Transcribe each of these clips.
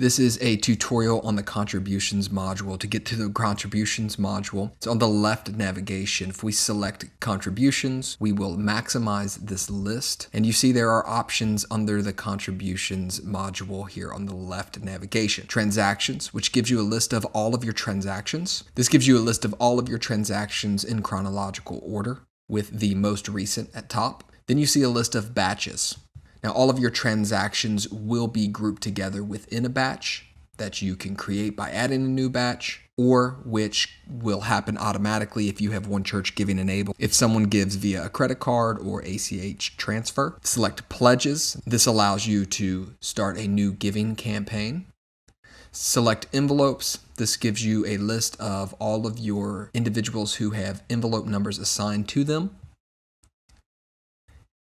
This is a tutorial on the contributions module. To get to the contributions module, it's on the left navigation. If we select contributions, we will maximize this list. And you see there are options under the contributions module here on the left navigation. Transactions, which gives you a list of all of your transactions. This gives you a list of all of your transactions in chronological order with the most recent at top. Then you see a list of batches. Now, all of your transactions will be grouped together within a batch that you can create by adding a new batch, or which will happen automatically if you have One Church Giving enabled. If someone gives via a credit card or ACH transfer, select pledges. This allows you to start a new giving campaign. Select envelopes. This gives you a list of all of your individuals who have envelope numbers assigned to them.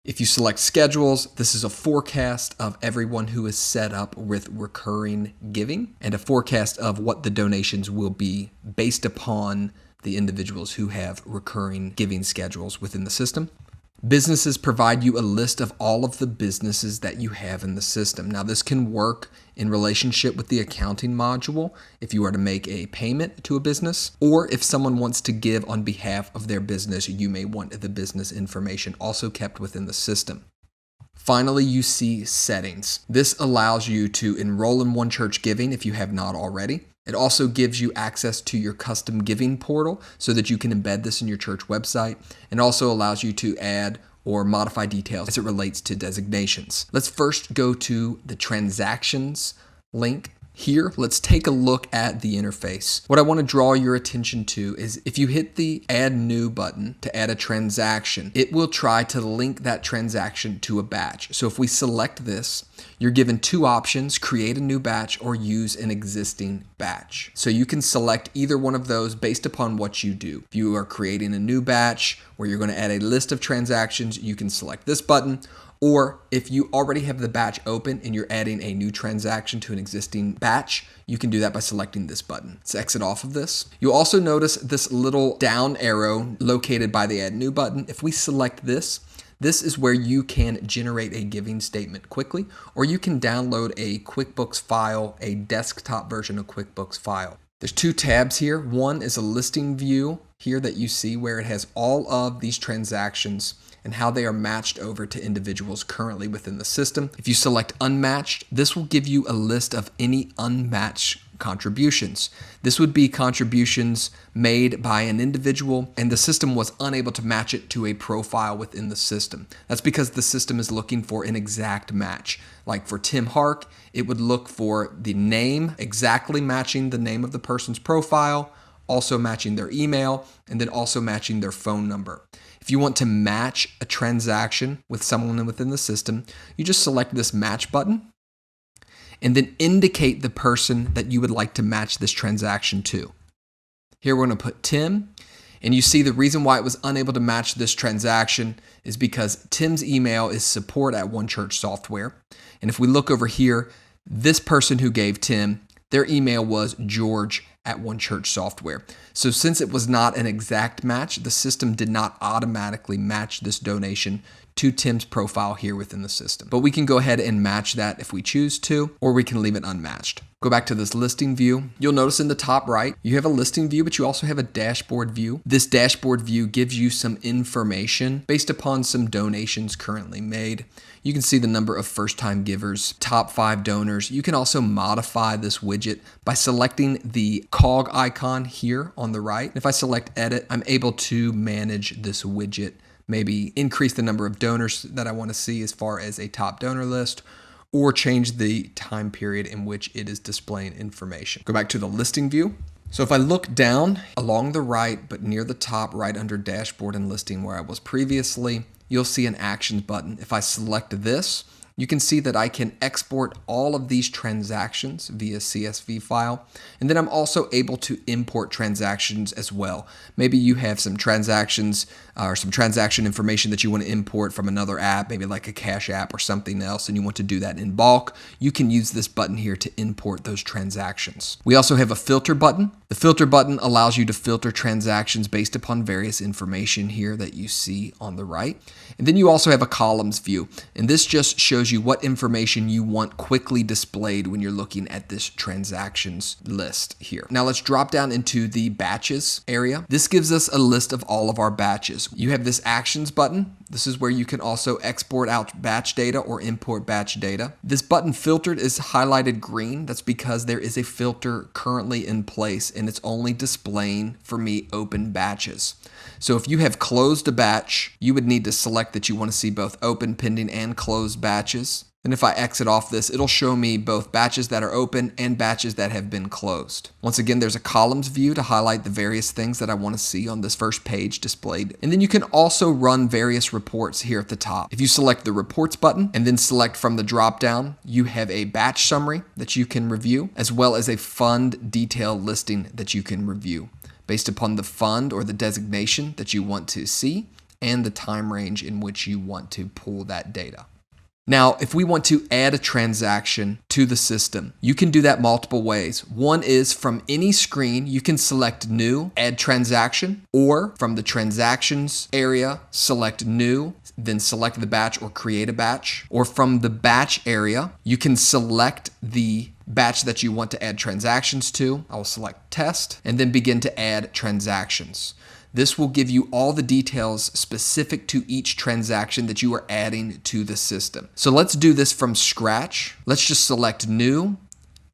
If you select schedules, this is a forecast of everyone who is set up with recurring giving and a forecast of what the donations will be based upon the individuals who have recurring giving schedules within the system. Businesses provide you a list of all of the businesses that you have in the system. Now, this can work in relationship with the accounting module if you are to make a payment to a business, or if someone wants to give on behalf of their business, you may want the business information also kept within the system. Finally, you see settings. This allows you to enroll in One Church Giving if you have not already. It also gives you access to your custom giving portal so that you can embed this in your church website, and also allows you to add or modify details as it relates to designations. Let's first go to the transactions link. Here, let's take a look at the interface. What I want to draw your attention to is if you hit the Add New button to add a transaction, it will try to link that transaction to a batch. So if we select this, you're given two options: create a new batch or use an existing batch. So you can select either one of those based upon what you do. If you are creating a new batch where you're going to add a list of transactions, you can select this button. Or if you already have the batch open and you're adding a new transaction to an existing batch, you can do that by selecting this button. Let's exit off of this. You'll also notice this little down arrow located by the Add New button. If we select this, this is where you can generate a giving statement quickly, or you can download a QuickBooks file, a desktop version of QuickBooks file. There's two tabs here. One is a listing view here that you see where it has all of these transactions and how they are matched over to individuals currently within the system. If you select unmatched, this will give you a list of any unmatched contributions. This would be contributions made by an individual and the system was unable to match it to a profile within the system. That's because the system is looking for an exact match. Like for Tim Hark, it would look for the name exactly matching the name of the person's profile, also matching their email, and then also matching their phone number. If you want to match a transaction with someone within the system, you just select this match button and then indicate the person that you would like to match this transaction to. Here we're going to put Tim, and you see the reason why it was unable to match this transaction is because Tim's email is support@onechurchsoftware. And if we look over here, this person who gave Tim, their email was george@onechurchsoftware. So since it was not an exact match, the system did not automatically match this donation to Tim's profile here within the system. But we can go ahead and match that if we choose to, or we can leave it unmatched. Go back to this listing view. You'll notice in the top right, you have a listing view, but you also have a dashboard view. This dashboard view gives you some information based upon some donations currently made. You can see the number of first-time givers, top 5 donors. You can also modify this widget by selecting the cog icon here on the right. If I select edit, I'm able to manage this widget, maybe increase the number of donors that I want to see as far as a top donor list, or change the time period in which it is displaying information. Go back to the listing view. So if I look down along the right, but near the top right under dashboard and listing where I was previously, you'll see an actions button. If I select this, you can see that I can export all of these transactions via CSV file. And then I'm also able to import transactions as well. Maybe you have some transactions or some transaction information that you want to import from another app, maybe like a Cash App or something else, and you want to do that in bulk. You can use this button here to import those transactions. We also have a filter button. The filter button allows you to filter transactions based upon various information here that you see on the right. And then you also have a columns view, and this just shows you what information you want quickly displayed when you're looking at this transactions list here. Now let's drop down into the batches area. This gives us a list of all of our batches. You have this actions button. This is where you can also export out batch data or import batch data. This button filtered is highlighted green. That's because there is a filter currently in place and it's only displaying for me open batches. So if you have closed a batch, you would need to select that you want to see both open, pending, and closed batches. And if I exit off this, it'll show me both batches that are open and batches that have been closed. Once again, there's a columns view to highlight the various things that I want to see on this first page displayed. And then you can also run various reports here at the top. If you select the reports button and then select from the drop down, you have a batch summary that you can review, as well as a fund detail listing that you can review based upon the fund or the designation that you want to see and the time range in which you want to pull that data. Now, if we want to add a transaction to the system, you can do that multiple ways. One is from any screen, you can select new, add transaction, or from the transactions area, select new, then select the batch or create a batch. Or from the batch area, you can select the batch that you want to add transactions to. I will select test and then begin to add transactions. This will give you all the details specific to each transaction that you are adding to the system. So let's do this from scratch. Let's just select new,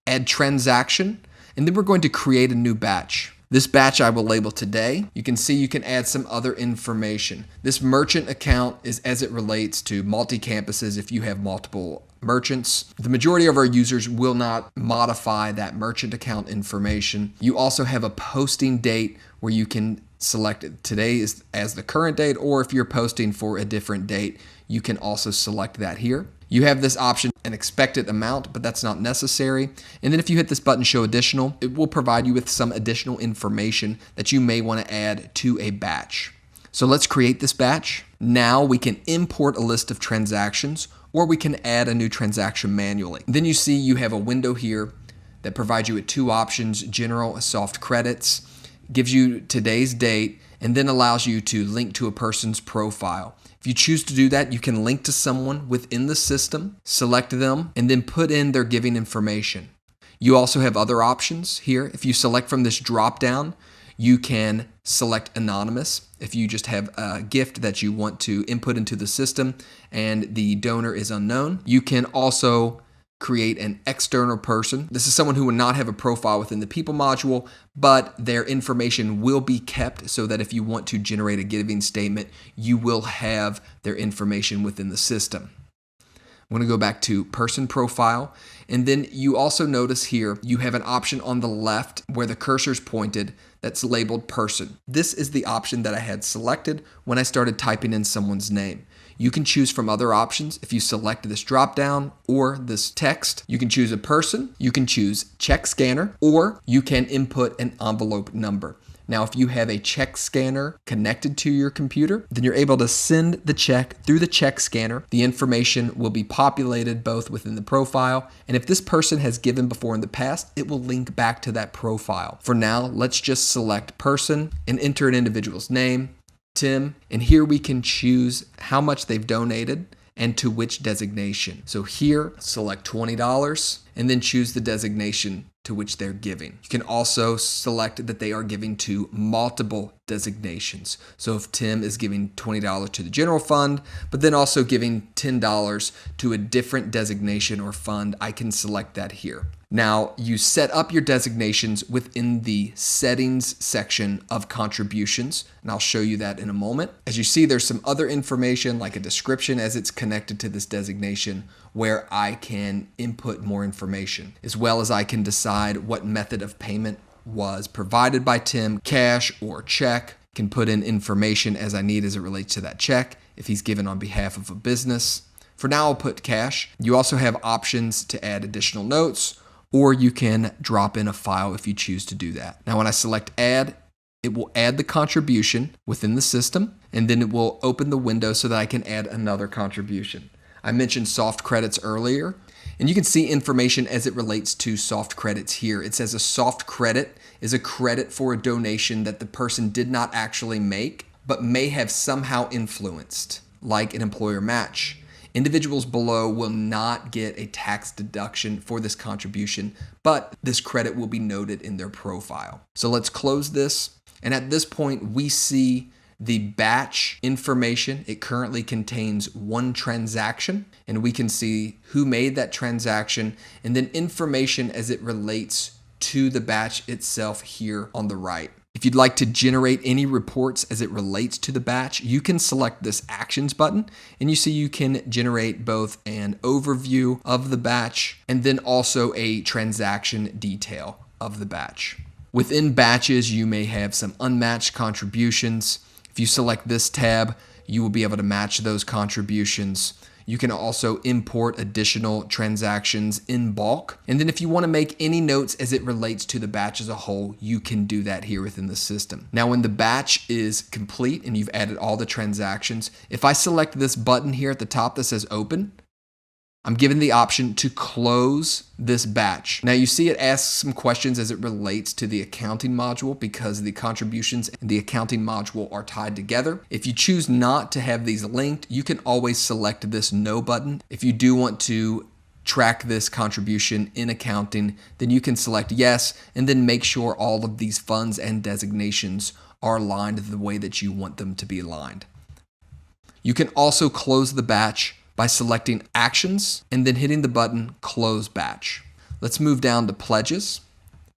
add transaction, and then we're going to create a new batch. This batch I will label today. You can see you can add some other information. This merchant account is as it relates to multi-campuses if you have multiple merchants. The majority of our users will not modify that merchant account information. You also have a posting date where you can select it today as the current date, or if you're posting for a different date, you can also select that here. You have this option, an expected amount, but that's not necessary. And then if you hit this button, show additional, it will provide you with some additional information that you may want to add to a batch. So let's create this batch. Now we can import a list of transactions, or we can add a new transaction manually. Then you see you have a window here that provides you with two options, general, soft credits, gives you today's date, and then allows you to link to a person's profile. If you choose to do that, you can link to someone within the system, select them, and then put in their giving information. You also have other options here. If you select from this drop down, you can select anonymous. If you just have a gift that you want to input into the system and the donor is unknown, you can also create an external person. This is someone who will not have a profile within the people module, but their information will be kept so that if you want to generate a giving statement, you will have their information within the system. I'm going to go back to person profile. And then you also notice here, you have an option on the left where the cursor's pointed that's labeled person. This is the option that I had selected when I started typing in someone's name. You can choose from other options. If you select this drop down or this text, you can choose a person, you can choose check scanner, or you can input an envelope number. Now, if you have a check scanner connected to your computer, then you're able to send the check through the check scanner. The information will be populated both within the profile, and if this person has given before in the past, it will link back to that profile. For now, let's just select person and enter an individual's name, Tim, and here we can choose how much they've donated and to which designation. So here, select $20 and then choose the designation to which they're giving. You can also select that they are giving to multiple designations. So if Tim is giving $20 to the general fund, but then also giving $10 to a different designation or fund, I can select that here. Now, you set up your designations within the settings section of contributions, and I'll show you that in a moment. As you see, there's some other information like a description as it's connected to this designation where I can input more information, as well as I can decide what method of payment was provided by Tim, cash or check. Can put in information as I need as it relates to that check, if he's given on behalf of a business. For now, I'll put cash. You also have options to add additional notes, or you can drop in a file if you choose to do that. Now, when I select add, it will add the contribution within the system, and then it will open the window so that I can add another contribution. I mentioned soft credits earlier. And you can see information as it relates to soft credits here. It says a soft credit is a credit for a donation that the person did not actually make, but may have somehow influenced, like an employer match. Individuals below will not get a tax deduction for this contribution, but this credit will be noted in their profile. So let's close this. And at this point, we see the batch information. It currently contains one transaction, and we can see who made that transaction, and then information as it relates to the batch itself here on the right. If you'd like to generate any reports as it relates to the batch, you can select this Actions button, and you see you can generate both an overview of the batch and then also a transaction detail of the batch. Within batches, you may have some unmatched contributions. If you select this tab, you will be able to match those contributions. You can also import additional transactions in bulk. And then if you want to make any notes as it relates to the batch as a whole, you can do that here within the system. Now, when the batch is complete and you've added all the transactions, if I select this button here at the top that says Open, I'm given the option to close this batch. Now you see it asks some questions as it relates to the accounting module because the contributions and the accounting module are tied together. If you choose not to have these linked, you can always select this No button. If you do want to track this contribution in accounting, then you can select Yes, and then make sure all of these funds and designations are aligned the way that you want them to be aligned. You can also close the batch by selecting Actions and then hitting the button Close Batch. Let's move down to Pledges.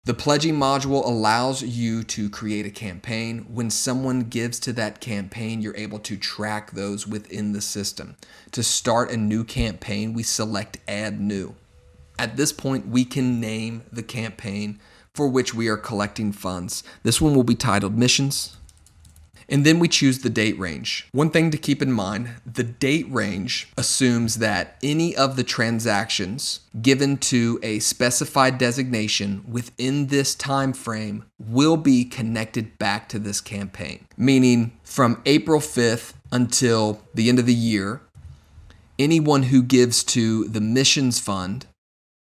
The pledging module allows you to create a campaign. When someone gives to that campaign, you're able to track those within the system. To start a new campaign, we select Add New. At this point, we can name the campaign for which we are collecting funds. This one will be titled Missions. And then we choose the date range. One thing to keep in mind, the date range assumes that any of the transactions given to a specified designation within this time frame will be connected back to this campaign. Meaning from April 5th until the end of the year, anyone who gives to the missions fund,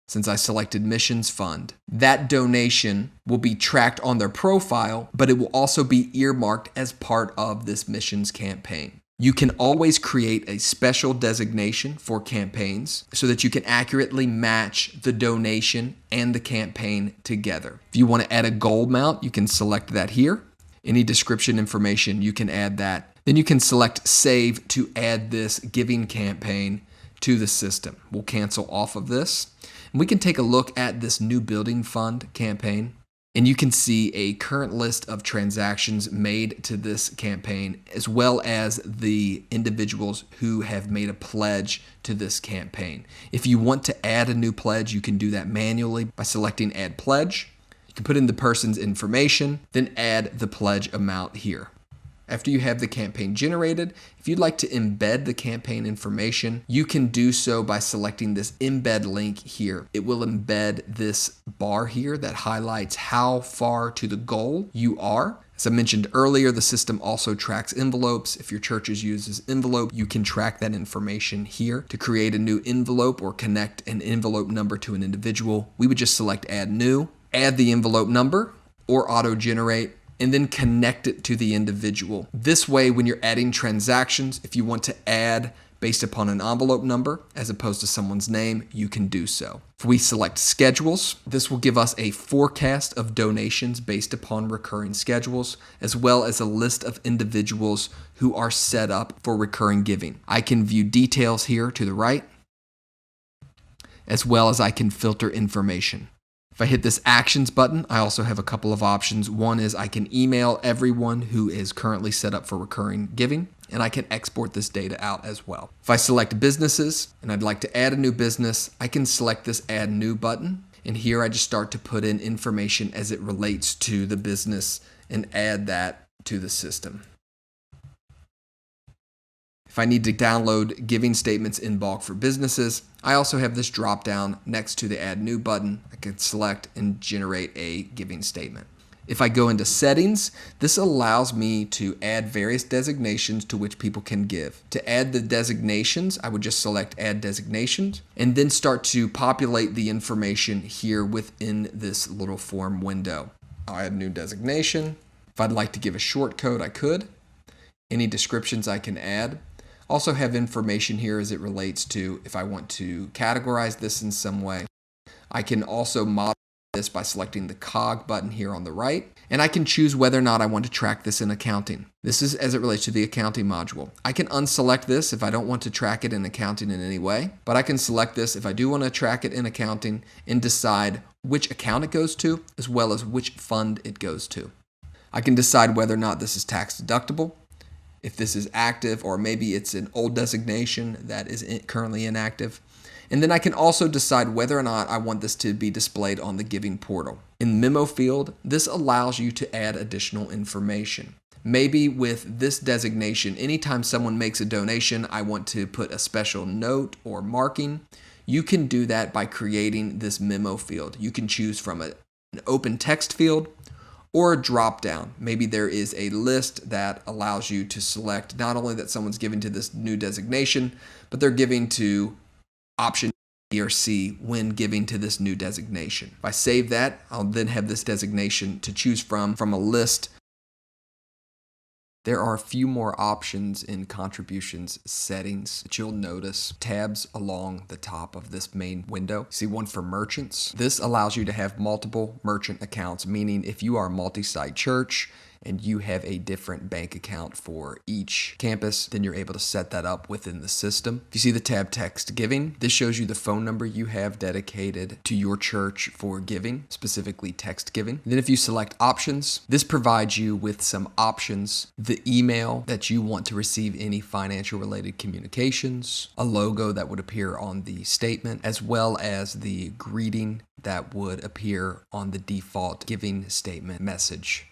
since I selected Missions Fund, that donation will be tracked on their profile, but it will also be earmarked as part of this missions campaign. You can always create a special designation for campaigns so that you can accurately match the donation and the campaign together. If you want to add a goal amount, you can select that here. Any description information, you can add that. Then you can select Save to add this giving campaign to the system. We'll cancel off of this. And we can take a look at this new building fund campaign, and you can see a current list of transactions made to this campaign, as well as the individuals who have made a pledge to this campaign. If you want to add a new pledge, you can do that manually by selecting Add Pledge. You can put in the person's information, then add the pledge amount here. After you have the campaign generated, if you'd like to embed the campaign information, you can do so by selecting this embed link here. It will embed this bar here that highlights how far to the goal you are. As I mentioned earlier, the system also tracks envelopes. If your church uses envelope, you can track that information here. To create a new envelope or connect an envelope number to an individual, we would just select Add New, add the envelope number or auto-generate, and then connect it to the individual. This way, when you're adding transactions, if you want to add based upon an envelope number as opposed to someone's name, you can do so. If we select schedules, this will give us a forecast of donations based upon recurring schedules, as well as a list of individuals who are set up for recurring giving. I can view details here to the right, as well as I can filter information. If I hit this Actions button, I also have a couple of options. One is I can email everyone who is currently set up for recurring giving, and I can export this data out as well. If I select businesses and I'd like to add a new business, I can select this Add New button, and here I just start to put in information as it relates to the business and add that to the system. If I need to download giving statements in bulk for businesses, I also have this drop down next to the Add New button. I can select and generate a giving statement. If I go into settings, this allows me to add various designations to which people can give. To add the designations, I would just select add designations and then start to populate the information here within this little form window. I'll add a new designation. If I'd like to give a short code, I could. Any descriptions I can add. Also have information here as it relates to if I want to categorize this in some way. I can also modify this by selecting the cog button here on the right, and I can choose whether or not I want to track this in accounting. This is as it relates to the accounting module. I can unselect this if I don't want to track it in accounting in any way, but I can select this if I do want to track it in accounting and decide which account it goes to as well as which fund it goes to. I can decide whether or not this is tax deductible, if this is active, or maybe it's an old designation that is currently inactive. And then I can also decide whether or not I want this to be displayed on the giving portal. In the memo field, this allows you to add additional information. Maybe with this designation, anytime someone makes a donation, I want to put a special note or marking. You can do that by creating this memo field. You can choose from an open text field or a drop down. Maybe there is a list that allows you to select not only that someone's giving to this new designation, but they're giving to option B or C when giving to this new designation. If I save that, I'll then have this designation to choose from a list. There are a few more options in contributions settings that you'll notice tabs along the top of this main window. See one for merchants. This allows you to have multiple merchant accounts, meaning if you are a multi-site church and you have a different bank account for each campus, then you're able to set that up within the system. If you see the tab text giving, this shows you the phone number you have dedicated to your church for giving, specifically text giving. And then if you select options, this provides you with some options, the email that you want to receive any financial related communications, a logo that would appear on the statement, as well as the greeting that would appear on the default giving statement message.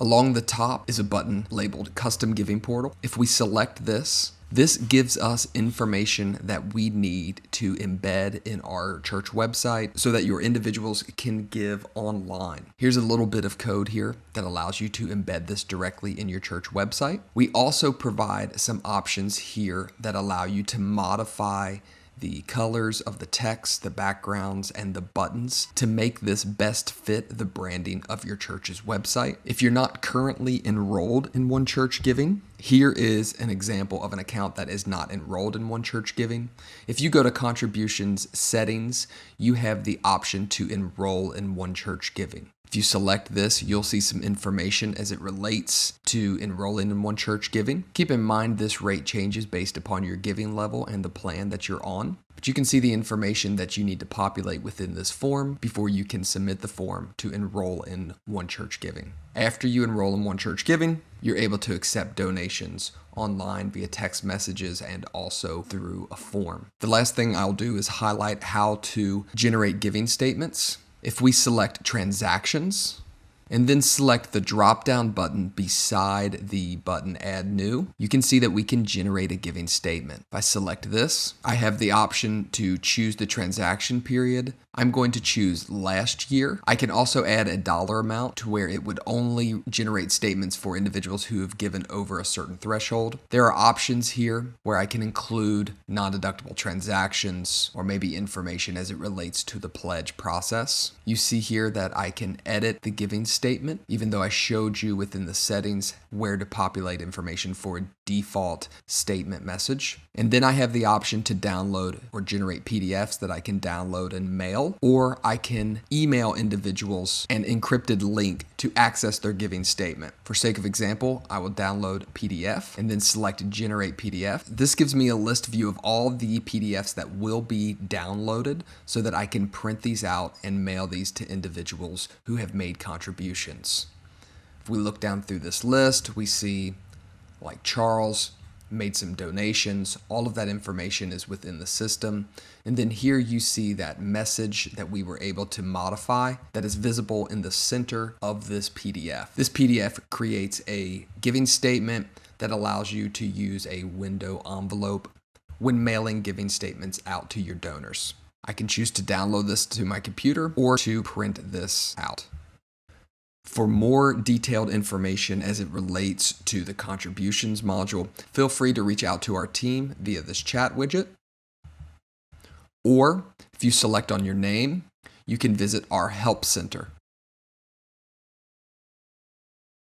Along the top is a button labeled Custom Giving Portal. If we select this, this gives us information that we need to embed in our church website so that your individuals can give online. Here's a little bit of code here that allows you to embed this directly in your church website. We also provide some options here that allow you to modify the colors of the text, the backgrounds, and the buttons to make this best fit the branding of your church's website. If you're not currently enrolled in One Church Giving, here is an example of an account that is not enrolled in One Church Giving. If you go to contributions settings, you have the option to enroll in One Church Giving. If you select this, you'll see some information as it relates to enrolling in One Church Giving. Keep in mind this rate changes based upon your giving level and the plan that you're on. But you can see the information that you need to populate within this form before you can submit the form to enroll in One Church Giving. After you enroll in One Church Giving, you're able to accept donations online via text messages and also through a form. The last thing I'll do is highlight how to generate giving statements. If we select transactions and then select the drop-down button beside the button Add New, you can see that we can generate a giving statement. If I select this, I have the option to choose the transaction period. I'm going to choose last year. I can also add a dollar amount to where it would only generate statements for individuals who have given over a certain threshold. There are options here where I can include non-deductible transactions or maybe information as it relates to the pledge process. You see here that I can edit the giving statement, even though I showed you within the settings where to populate information for a default statement message. And then I have the option to download or generate PDFs that I can download and mail, or I can email individuals an encrypted link to access their giving statement. For sake of example, I will download PDF and then select Generate PDF. This gives me a list view of all the PDFs that will be downloaded so that I can print these out and mail these to individuals who have made contributions. If we look down through this list, we see like Charles made some donations. All of that information is within the system. And then here you see that message that we were able to modify that is visible in the center of this PDF. This PDF creates a giving statement that allows you to use a window envelope when mailing giving statements out to your donors. I can choose to download this to my computer or to print this out. For more detailed information as it relates to the contributions module, feel free to reach out to our team via this chat widget. Or if you select on your name, you can visit our Help Center.